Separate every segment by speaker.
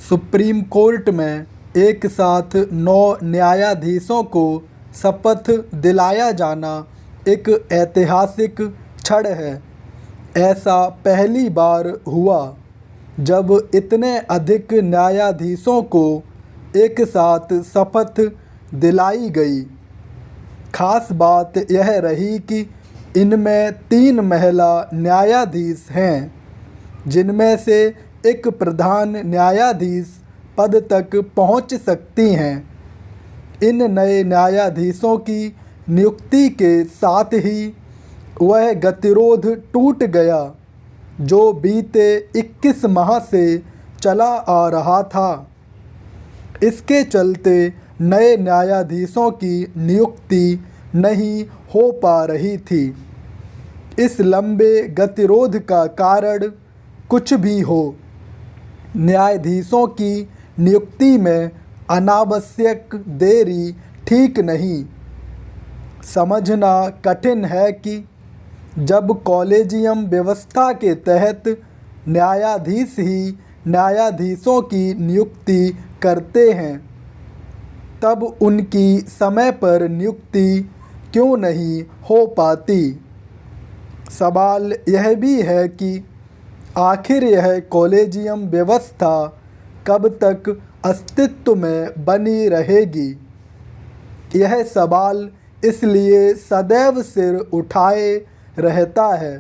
Speaker 1: Supreme court में एक साथ 9 न्यायाधीशों को शपथ दिलाया जाना एक ऐतिहासिक क्षण है। ऐसा पहली बार हुआ जब इतने अधिक न्यायाधीशों को एक साथ शपथ दिलाई गई। खास बात यह रही कि इनमें 3 महिला न्यायाधीश हैं, जिनमें से एक प्रधान न्यायाधीश पद तक पहुंच सकती हैं। इन नए न्यायाधीशों की नियुक्ति के साथ ही वह गतिरोध टूट गया जो बीते 21 माह से चला आ रहा था। इसके चलते नए न्यायाधीशों की नियुक्ति नहीं हो पा रही थी। इस लंबे गतिरोध का कारण कुछ भी हो, न्यायाधीशों की नियुक्ति में अनावश्यक देरी ठीक नहीं। समझना कठिन है कि जब कॉलेजियम व्यवस्था के तहत न्यायाधीश ही न्यायाधीशों की नियुक्ति करते हैं, तब उनकी समय पर नियुक्ति क्यों नहीं हो पाती। सवाल यह भी है कि आखिर यह कॉलेजियम व्यवस्था कब तक अस्तित्व में बनी रहेगी। यह सवाल इसलिए सदैव सिर उठाए रहता है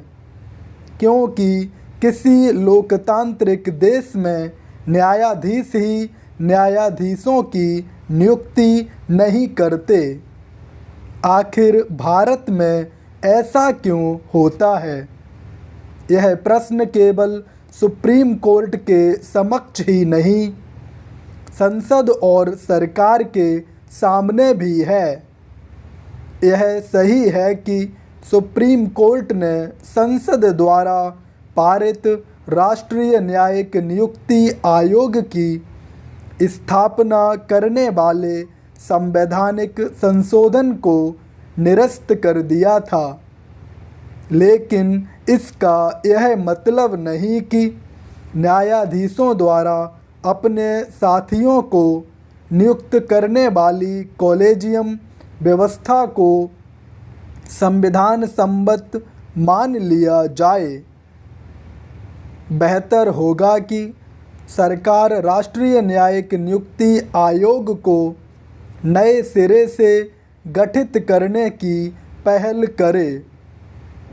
Speaker 1: क्योंकि किसी लोकतांत्रिक देश में न्यायाधीश ही न्यायाधीशों की नियुक्ति नहीं करते। आखिर भारत में ऐसा क्यों होता है? यह प्रश्न केवल सुप्रीम कोर्ट के समक्ष ही नहीं, संसद और सरकार के सामने भी है। यह सही है कि सुप्रीम कोर्ट ने संसद द्वारा पारित राष्ट्रीय न्यायिक नियुक्ति आयोग की स्थापना करने वाले संवैधानिक संशोधन को निरस्त कर दिया था, लेकिन इसका यह मतलब नहीं कि न्यायाधीशों द्वारा अपने साथियों को नियुक्त करने वाली कॉलेजियम व्यवस्था को संविधान सम्मत मान लिया जाए। बेहतर होगा कि सरकार राष्ट्रीय न्यायिक नियुक्ति आयोग को नए सिरे से गठित करने की पहल करे,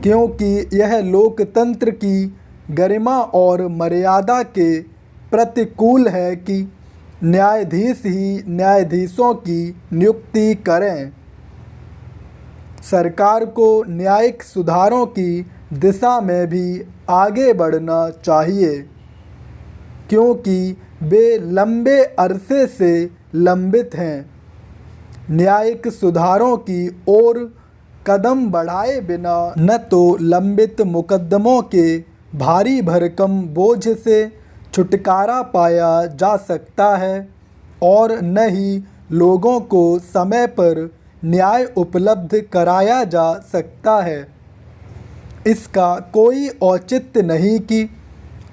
Speaker 1: क्योंकि यह लोकतंत्र की गरिमा और मर्यादा के प्रतिकूल है कि न्यायाधीश ही न्यायाधीशों की नियुक्ति करें। सरकार को न्यायिक सुधारों की दिशा में भी आगे बढ़ना चाहिए, क्योंकि वे लंबे अरसे से लंबित हैं। न्यायिक सुधारों की ओर कदम बढ़ाए बिना न तो लंबित मुकदमों के भारी भरकम बोझ से छुटकारा पाया जा सकता है और न ही लोगों को समय पर न्याय उपलब्ध कराया जा सकता है। इसका कोई औचित्य नहीं कि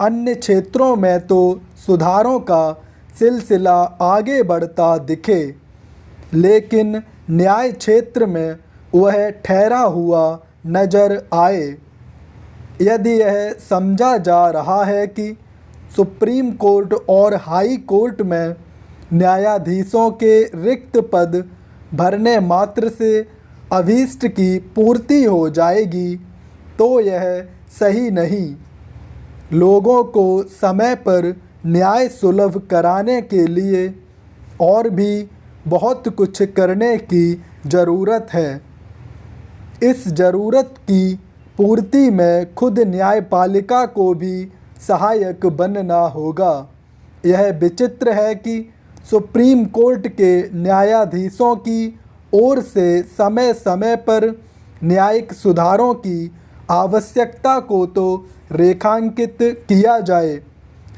Speaker 1: अन्य क्षेत्रों में तो सुधारों का सिलसिला आगे बढ़ता दिखे, लेकिन न्याय क्षेत्र में वह ठहरा हुआ नज़र आए। यदि यह समझा जा रहा है कि सुप्रीम कोर्ट और हाई कोर्ट में न्यायाधीशों के रिक्त पद भरने मात्र से अभीष्ट की पूर्ति हो जाएगी, तो यह सही नहीं। लोगों को समय पर न्याय सुलभ कराने के लिए और भी बहुत कुछ करने की ज़रूरत है। इस ज़रूरत की पूर्ति में खुद न्यायपालिका को भी सहायक बनना होगा। यह विचित्र है कि सुप्रीम कोर्ट के न्यायाधीशों की ओर से समय समय पर न्यायिक सुधारों की आवश्यकता को तो रेखांकित किया जाए,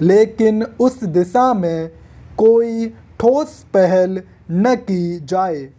Speaker 1: लेकिन उस दिशा में कोई ठोस पहल न की जाए।